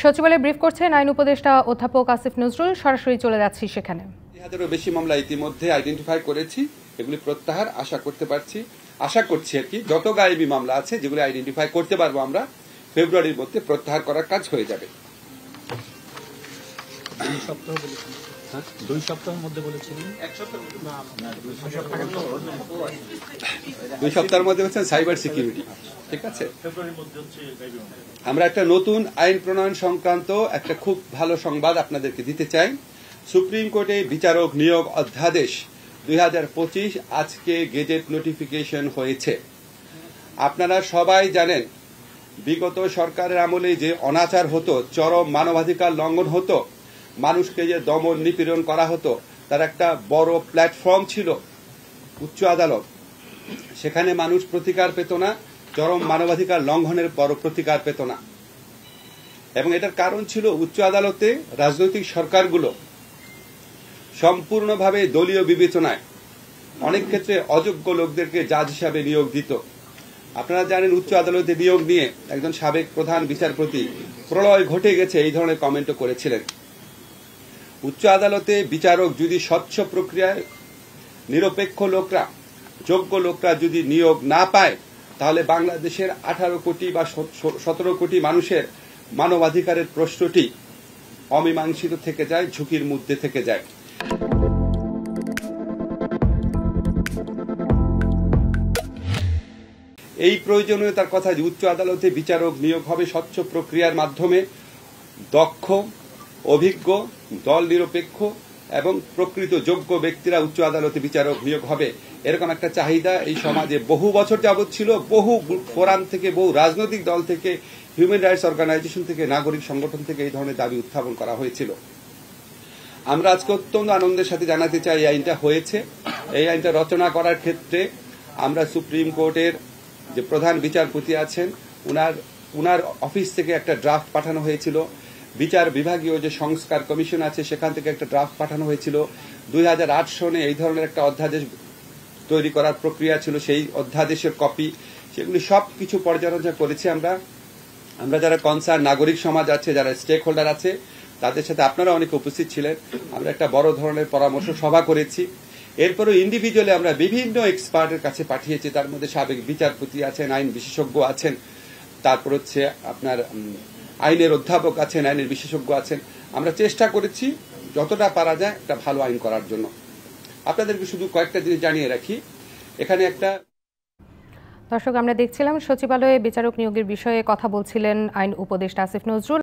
সচিবালয়ে ব্রিফ করছেন আইন উপদেষ্টা অধ্যাপক আসিফ নজরুল। সরাসরি চলে যাচ্ছি সেখানে। 1000-এরও বেশি মামলা ইতিমধ্যে আইডেন্টিফাই করেছি, এগুলি প্রত্যাহার আশা করছি আর কি। যত গায়েবী মামলা আছে যেগুলি আইডেন্টিফাই করতে পারবো আমরা ফেব্রুয়ারির মধ্যে প্রত্যাহার করার কাজ হয়ে যাবে। 2 সপ্তাহের মধ্যে বলেছিলেন। 2 সপ্তাহের মধ্যে হচ্ছে সাইবার সিকিউরিটি। ঠিক আছে, আমরা একটা নতুন আইন প্রণয়ন সংক্রান্ত একটা খুব ভালো সংবাদ আপনাদেরকে দিতে চাই। সুপ্রিম কোর্টে বিচারক নিয়োগ অধ্যাদেশ 2025 আজকে গেজেট নোটিফিকেশন হয়েছে। আপনারা সবাই জানেন বিগত সরকারের আমলে যে অনাচার হতো, চরম মানবাধিকার লঙ্ঘন হতো, মানুষকে যে দমন নিপীড়ন করা হতো, তার একটা বড় প্ল্যাটফর্ম ছিল উচ্চ আদালত। সেখানে মানুষ প্রতিকার পেত না, চরম মানবাধিকার লঙ্ঘনের বড় প্রতিকার পেত না। এবং এটার কারণ ছিল উচ্চ আদালতে রাজনৈতিক সরকারগুলো সম্পূর্ণভাবে দলীয় বিবেচনায় অনেক ক্ষেত্রে অযোগ্য লোকদেরকে জাজ হিসাবে নিয়োগ দিত। আপনারা জানেন উচ্চ আদালতে নিয়োগ নিয়ে একজন সাবেক প্রধান বিচারপতি প্রলয় ঘটে গেছে এই ধরনের কমেন্টও করেছিলেন। উচ্চ আদালতে বিচারক যদি স্বচ্ছ প্রক্রিয়ায় নিরপেক্ষ লোকরা, যোগ্য লোকরা যদি নিয়োগ না পায়, তাহলে বাংলাদেশের 18 কোটি বা 17 কোটি মানুষের মানবাধিকারের প্রশ্নটি অমীমাংসিত থেকে যায়, ঝুঁকির মধ্যে থেকে যায়। এই প্রয়োজনীয়তার কথা যে উচ্চ আদালতে বিচারক নিয়োগ হবে স্বচ্ছ প্রক্রিয়ার মাধ্যমে, দক্ষ, অভিজ্ঞ, দল নিরপেক্ষ এবং প্রকৃত যোগ্য ব্যক্তিরা উচ্চ আদালতে বিচারক নিয়োগ হবে, এরকম একটা চাহিদা এই সমাজে বহু বছর যাবৎ ছিল। বহু ফোরাম থেকে, বহু রাজনৈতিক দল থেকে, হিউম্যান রাইটস অর্গানাইজেশন থেকে, নাগরিক সংগঠন থেকে এই ধরনের দাবি উত্থাপন করা হয়েছিল। আমরা আজকে অত্যন্ত আনন্দের সাথে জানাতে চাই এই আইনটা হয়েছে। এই আইনটা রচনা করার ক্ষেত্রে আমরা সুপ্রিম কোর্টের যে প্রধান বিচারপতি আছেন উনার অফিস থেকে একটা ড্রাফট পাঠানো হয়েছিল। বিচার বিভাগীয় যে সংস্কার কমিশন আছে সেখান থেকে একটা ড্রাফট পাঠানো হয়েছিল। 2008 সনে এই ধরনের একটা অধ্যাদেশ তৈরি করার প্রক্রিয়া ছিল, সেই অধ্যাদেশের কপি, সেগুলি সবকিছু পর্যালোচনা করেছি আমরা যারা কনসার্ন নাগরিক সমাজ আছে, যারা স্টেক হোল্ডার আছে, তাদের সাথে আপনারা অনেকে উপস্থিত ছিলেন। আমরা একটা বড় ধরনের পরামর্শ সভা করেছি। এরপরও ইন্ডিভিজুয়ালি আমরা বিভিন্ন এক্সপার্টের কাছে পাঠিয়েছি। তার মধ্যে সাবেক বিচারপতি আছেন, আইন বিশেষজ্ঞ আছেন, তারপর হচ্ছে আপনার আইনের অধ্যাপক আছেন, আইনের বিশেষজ্ঞ আছেন। আমরা চেষ্টা করেছি যতটা পারা যায় একটা ভালো আইন করার জন্য। আপনাদেরকে শুধু কয়েকটা জিনিস জানিয়ে রাখি। এখানে একটা দর্শক, আমরা দেখছিলাম সচিবালয়ে বিচারক নিয়োগের বিষয়ে কথা বলছিলেন আইন উপদেষ্টা আসিফ নজরুল।